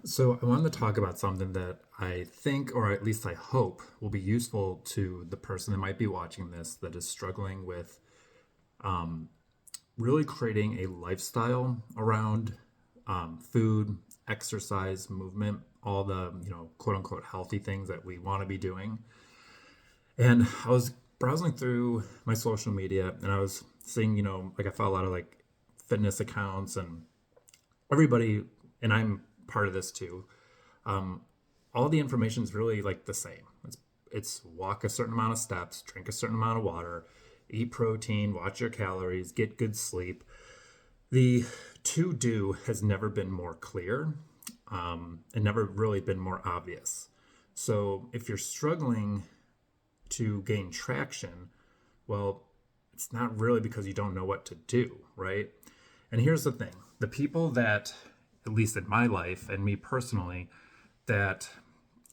So I wanted to talk about something that I think, or at least I hope, will be useful to the person that might be watching this that is struggling with really creating a lifestyle around food, exercise, movement, all the quote unquote healthy things that we want to be doing. And I was browsing through my social media and I was seeing, like I follow a lot of like fitness accounts and everybody, and I'm part of this too. All the information is really like the same. It's walk a certain amount of steps, drink a certain amount of water, eat protein, watch your calories, get good sleep. The to do has never been more clear and never really been more obvious. So if you're struggling to gain traction, well, it's not really because you don't know what to do, right? And here's the thing, the people that, at least in my life and me personally, that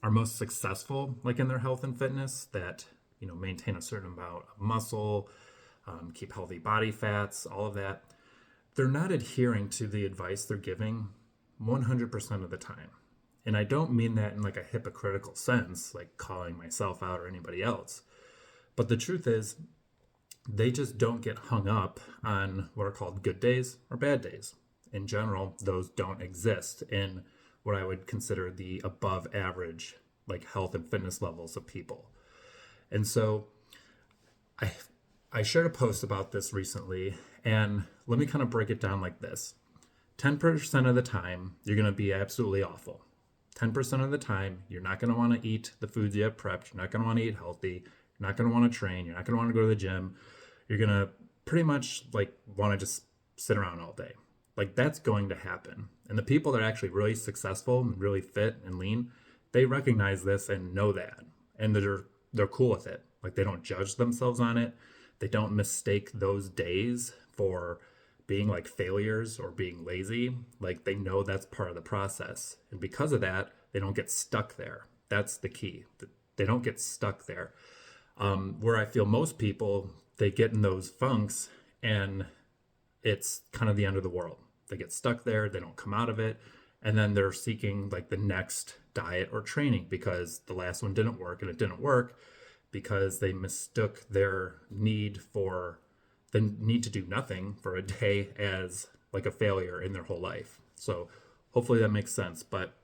are most successful, like in their health and fitness, that, maintain a certain amount of muscle, keep healthy body fats, all of that, they're not adhering to the advice they're giving 100% of the time. And I don't mean that in like a hypocritical sense, like calling myself out or anybody else. But the truth is, they just don't get hung up on what are called good days or bad days. In general, those don't exist in what I would consider the above average, like health and fitness levels of people. And so I I shared a post about this recently, and let me kind of break it down like this. 10% of the time, you're going to be absolutely awful. 10% of the time, you're not going to want to eat the foods you have prepped. You're not going to want to eat healthy. You're not going to want to train. You're not going to want to go to the gym. You're going to pretty much like want to just sit around all day. Like that's going to happen. And the people that are actually really successful and really fit and lean, they recognize this and know that. And they're cool with it. Like they don't judge themselves on it. They don't mistake those days for being like failures or being lazy. Like they know that's part of the process. And because of that, they don't get stuck there. That's the key. They don't get stuck there. Where I feel most people, they get in those funks and it's kind of the end of the world. They get stuck there, they don't come out of it, and then they're seeking like the next diet or training because the last one didn't work and it didn't work because they mistook their need for the need to do nothing for a day as like a failure in their whole life. So hopefully that makes sense. But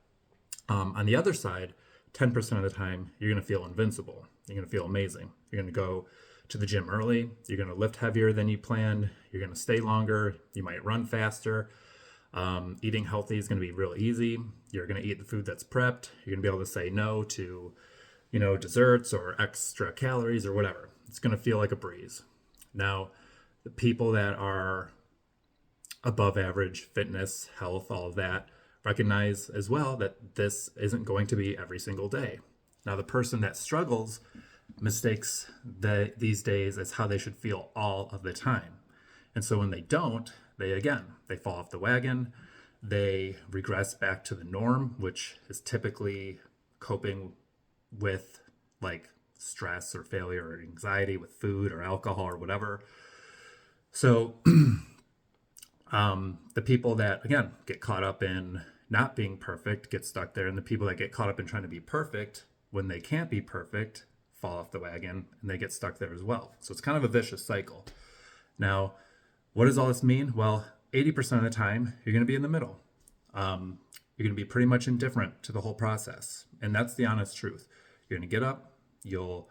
on the other side, 10% of the time, you're going to feel invincible. You're going to feel amazing. You're going to go to the gym early. You're going to lift heavier than you planned. You're going to stay longer. You might run faster. Eating healthy is going to be real easy. You're going to eat the food that's prepped. You're going to be able to say no to, desserts or extra calories or whatever. It's going to feel like a breeze. Now, the people that are above average fitness, health, all of that, recognize as well that this isn't going to be every single day. Now, the person that struggles mistakes these days as how they should feel all of the time. And so when they don't, they fall off the wagon. They regress back to the norm, which is typically coping with like stress or failure or anxiety with food or alcohol or whatever. So the people that again get caught up in not being perfect get stuck there, and the people that get caught up in trying to be perfect when they can't be perfect fall off the wagon and they get stuck there as well. So it's kind of a vicious cycle. Now, what does all this mean? Well, 80% of the time you're going to be in the middle. You're going to be pretty much indifferent to the whole process, and that's the honest truth. You're going to get up, you'll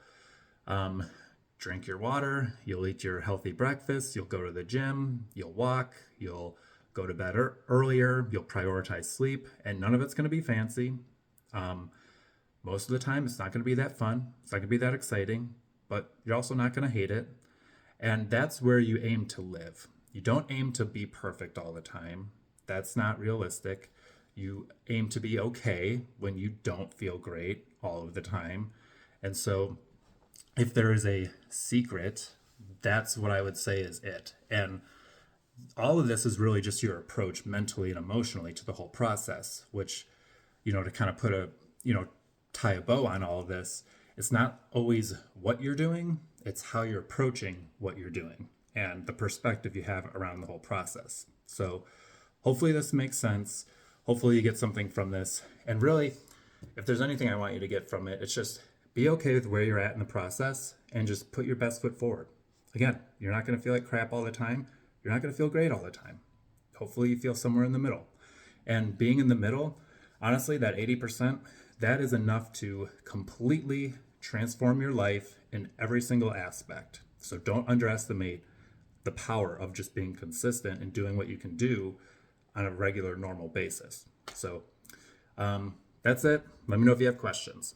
um, drink your water, you'll eat your healthy breakfast, you'll go to the gym, you'll walk, you'll go to bed earlier, you'll prioritize sleep, and none of it's going to be fancy. Um, Most of the time, it's not going to be that fun, it's not going to be that exciting, but you're also not going to hate it. And that's where you aim to live. You don't aim to be perfect all the time, that's not realistic. You aim to be okay when you don't feel great all of the time. And so if there is a secret, that's what I would say is it. And all of this is really just your approach mentally and emotionally to the whole process, which, to kind of put tie a bow on all of this, it's not always what you're doing, it's how you're approaching what you're doing and the perspective you have around the whole process. So hopefully this makes sense. hopefully you get something from this. And really, if there's anything I want you to get from it, it's just be okay with where you're at in the process and just put your best foot forward. Again, you're not going to feel like crap all the time. You're not going to feel great all the time. Hopefully you feel somewhere in the middle. And being in the middle, honestly, that 80%, that is enough to completely transform your life in every single aspect. So don't underestimate the power of just being consistent and doing what you can do on a regular, normal basis. So that's it. Let me know if you have questions.